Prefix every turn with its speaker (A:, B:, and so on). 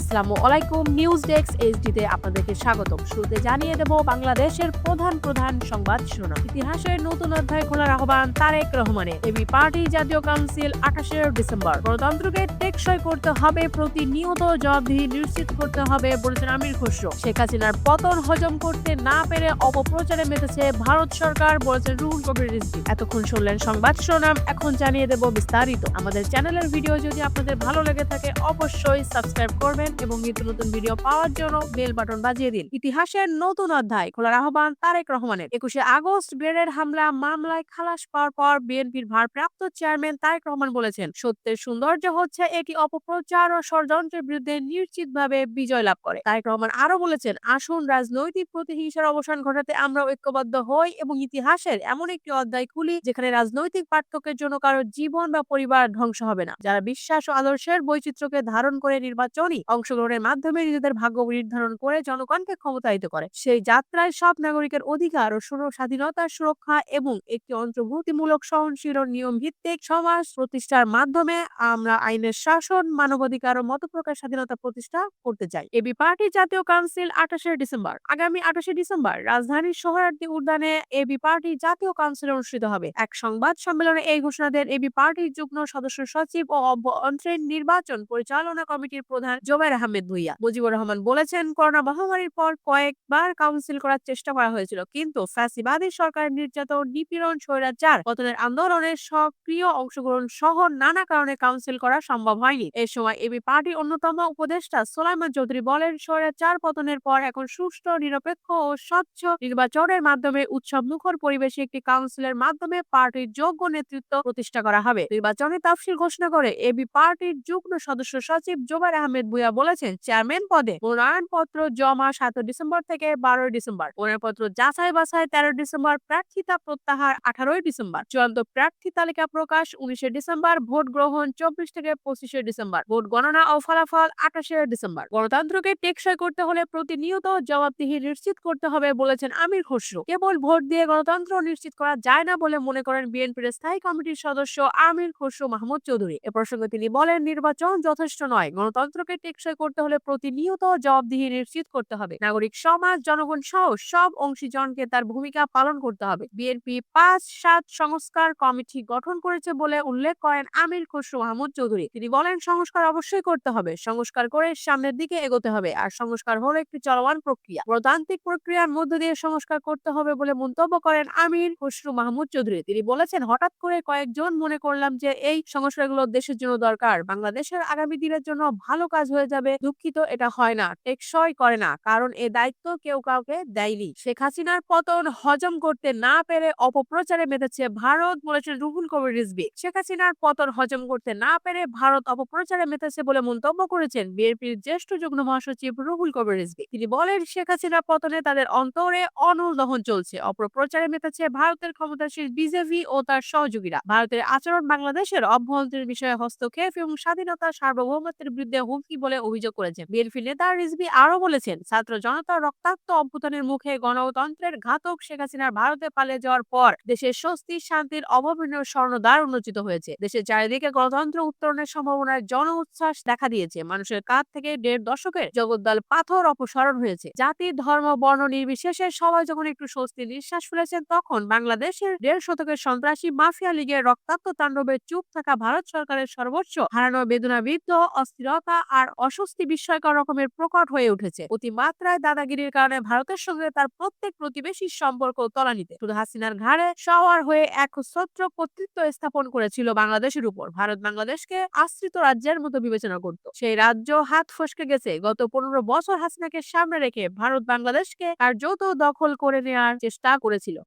A: আসসালামু আলাইকুম। News desk এইচডিতে আপনাদেরকে স্বাগতম। শুরুতে জানিয়ে দেব বাংলাদেশের প্রধান সংবাদ শিরোনাম। ইতিহাসের নতুন অধ্যায় খোলার আহ্বান তারেক রহমানের। এবি পার্টি জাতীয় কাউন্সিল 28 ডিসেম্বর। গণতন্ত্রকে টেকসই করতে হবে, প্রতিনিয়ত জবাবদিহি নিশ্চিত করতে হবে বলেছেন আমির খসরু। শেখ হাসিনার পতন হজম করতে না পেরে অপপ্রচারে মেতেছে ভারত সরকার বলেছেন রুহুল কবির রিজভী। এতক্ষণ শুনলেন সংবাদ শিরোনাম, এখন জানিয়ে দেব বিস্তারিত। আমাদের চ্যানেলের ভিডিও যদি আপনাদের ভালো লেগে থাকে অবশ্যই সাবস্ক্রাইব করবেন এবং নিত্য নতুন ভিডিও পাওয়ার জন্য বেল বাটন বাজিয়ে দিন। ইতিহাসের নতুন অধ্যায় খোলার আহ্বান তারেক রহমানের। 21 আগস্ট গ্রেনেড হামলা মামলায় খালাস পাওয়ার পর বিএনপির ভারপ্রাপ্ত চেয়ারম্যান তারেক রহমান বলেছেন, সত্যের সৌন্দর্য হচ্ছে এটি অপপ্রচার ও ষড়যন্ত্রের বিরুদ্ধে নিশ্চিতভাবে বিজয় লাভ করে। তারেক রহমান আরো বলেছেন, আসুন রাজনৈতিক প্রতিহিংসার অবসান ঘটাতে আমরা ঐক্যবদ্ধ হই এবং ইতিহাসের এমন একটি অধ্যায় খুলি যেখানে রাজনৈতিক পার্থক্যের জন্য কারো জীবন বা পরিবার ধ্বংস হবে না। যারা বিশ্বাস ও আদর্শের বৈচিত্র্যকে ধারণ করে নির্বাচনী অংশগ্রহণের মাধ্যমে নিজেদের ভাগ্য নির্ধারণ করে জনগণকে ক্ষমতায়িত করে, সেই যাত্রায় সব নাগরিকের অধিকার ও স্বাধীনতার সুরক্ষা এবং একটি অন্তর্ভুক্তিমূলক সহনশীল ও নিয়ম ভিত্তিক সমাজ প্রতিষ্ঠার মাধ্যমে আমরা আইনের শাসন, মানবাধিকার ও মতপ্রকাশ স্বাধীনতা প্রতিষ্ঠা করতে চাই। এবি পার্টি জাতীয় কাউন্সিল 28 ডিসেম্বর। আগামী 28 ডিসেম্বর রাজধানীর সোহরাওয়ার্দী উদ্যানে এবি পার্টি জাতীয় কাউন্সিল অনুষ্ঠিত হবে। এক সংবাদ সম্মেলনে এই ঘোষণা দেন এবি পার্টির যুগ্ম সদস্য সচিব ও অভ্যন্তরীণ নির্বাচন পরিচালনা কমিটির প্রধান জোবায়ের আহমেদ ভূঁইয়া। মুজিবুর রহমান বলেছেন, করোনা মহামারীর পর কয়েকবার কাউন্সিল করার চেষ্টা করা হয়েছিল, কিন্তু ফ্যাসিবাদী সরকারের নির্যাতন, নিপীড়ন, স্বৈরাচার পতনের আন্দোলনের সক্রিয় অংশগ্রহণ সহ নানা কারণে কাউন্সিল করা সম্ভব হয়নি। এ সময় এবি পার্টির অন্যতম উপদেষ্টা সোলাইমান চৌধুরী বলেন, স্বৈরাচার পতনের পর এখন সুষ্ঠু, নিরপেক্ষ ও স্বচ্ছ নির্বাচনের মাধ্যমে উৎসবমুখর পরিবেশে একটি কাউন্সিলের মাধ্যমে পার্টির যোগ্য নেতৃত্ব প্রতিষ্ঠা করা হবে। নির্বাচনের তাফসীর ঘোষণা করে এবি পার্টির যুগ্ম সদস্য সচিব জোবায়ের আহমেদ ভূঁইয়া বলেছেন, চেয়ারম্যান পদে মনোনয়নপত্র জমা 7 ডিসেম্বর থেকে 12 ডিসেম্বর, মনোনয়নপত্র যাচাই বাছাই 13 ডিসেম্বর, প্রার্থিতা প্রত্যাহার 18 ডিসেম্বর, চূড়ান্ত প্রার্থী তালিকা প্রকাশ 19 ডিসেম্বর, ভোট গ্রহণ 24 থেকে 25 ডিসেম্বর, ভোট গণনা ও ফলাফল 28 ডিসেম্বর। গণতন্ত্রকে টেকসই করতে হলে প্রতিনিয়ত জবাবদিহি নিশ্চিত করতে হবে বলেছেন আমির খসরু। কেবল ভোট দিয়ে গণতন্ত্র নিশ্চিত করা যায় না বলে মনে করেন বিএনপির স্থায়ী কমিটির সদস্য আমির খসরু মাহমুদ চৌধুরী। এ প্রসঙ্গে তিনি বলেন, নির্বাচন যথেষ্ট নয়, গণতন্ত্রকে টেকসই করতে হলে প্রতিনিয়ত জবাবদিহি নিশ্চিত করতে হবে। নাগরিক সমাজ, জনগণ সহ সব অংশীজনকে তার ভূমিকা পালন করতে হবে। বিএনপি 5-7 সংস্কার কমিটি গঠন করেছে বলে উল্লেখ করেন আমির খসরু মাহমুদ চৌধুরী। তিনি বলেন, সংস্কার অবশ্যই করতে হবে, সংস্কার করে সামনের দিকে এগোতে হবে। আর সংস্কার হলো একটি চলমান প্রক্রিয়া, গণতান্ত্রিক প্রক্রিয়ার মধ্য দিয়ে সংস্কার করতে হবে বলে মন্তব্য করেন আমির খসরু মাহমুদ চৌধুরী। তিনি বলেছেন, হঠাৎ করে কয়েকজন মনে করলাম যে এই সংস্কারগুলো দেশের জন্য দরকার, বাংলাদেশের আগামী দিনের জন্য ভালো কাজ হয়ে যাবে। দুঃখিত, এটা হয় না, টেকসই করে না, কারণ এ দায়িত্ব কেউ কাউকে দেয়নি। শেখ হাসিনার পতন হজম করতে না পেরে অপপ্রচারে মেতেছে ভারত বলেছেন রুহুল কবির রিজভী। শেখ হাসিনার পতন হজম করতে না পেরে ভারত অপপ্রচারে মেতেছে বলে মন্তব্য করেছেন বিএনপির জ্যেষ্ঠ যুগ্ম মহাসচিব রুহুল কবির রিজভী। তিনি বলেন, শেখ হাসিনার পতনে তাদের অন্তরে অনল দহন চলছে। অপপ্রচারে মেতেছে ভারতের ক্ষমতাসীন বিজেপি ও তার সহযোগীরা। ভারতের আচরণ বাংলাদেশের অভ্যন্তরীণ বিষয়ে হস্তক্ষেপ এবং স্বাধীনতা সার্বভৌমত্বের বিরুদ্ধে হুমকি বলে অভিযোগ করেছেন বিএনপি নেতা রিজভী। আরো বলেছেন, ছাত্র জনতার রক্তাক্ত অভ্যুত্থানের মুখে গণতন্ত্রের ঘাতক শেখ হাসিনার ভারতে পালিয়ে যাওয়ার পর দেশের স্বস্তি শান্তির অভাবনীয় স্বর্ণদ্বার উন্মোচিত হয়েছে। দেশের চারিদিকে গণতন্ত্র উত্তরণের সম্ভাবনায় জন উচ্ছ্বাস দেখা দিয়েছে। মানুষের কাঁধ থেকে 1.5 দশকের জগদ্দল পাথর অপসারণ হয়েছে। জাতি, ধর্ম, বর্ণ নির্বিশেষে সবাই যখন একটু স্বস্তির নিঃশ্বাস ফেলেছেন, তখন বাংলাদেশের 1.5 শতকের সন্ত্রাসী মাফিয়া লীগের রক্তাক্ত তাণ্ডবে চুপ থাকা ভারত সরকারের সর্বোচ্চ হারানো বেদনাবিদ্ধ অস্থিরতা আর অস্বস্তি বিস্ময়কর রকমের প্রকট হয়ে উঠেছে। অতিমাত্রায় দাদাগিরির কারণে ভারতের সঙ্গে তার প্রত্যেক প্রতিবেশীর সম্পর্ক তলানিতে। শুধু হাসিনার ঘাড়ে সওয়ার হয়ে একছত্র কর্তৃত্ব স্থাপন করেছিল বাংলাদেশের উপর। ভারত বাংলাদেশকে আশ্রিত রাজ্যের মতো বিবেচনা করত। সেই রাজ্য হাত ফসকে গেছে। গত 15 বছর হাসিনাকে সামনে রেখে ভারত বাংলাদেশকে আর যৌথ দখল করে নেওয়ার চেষ্টা করেছিল।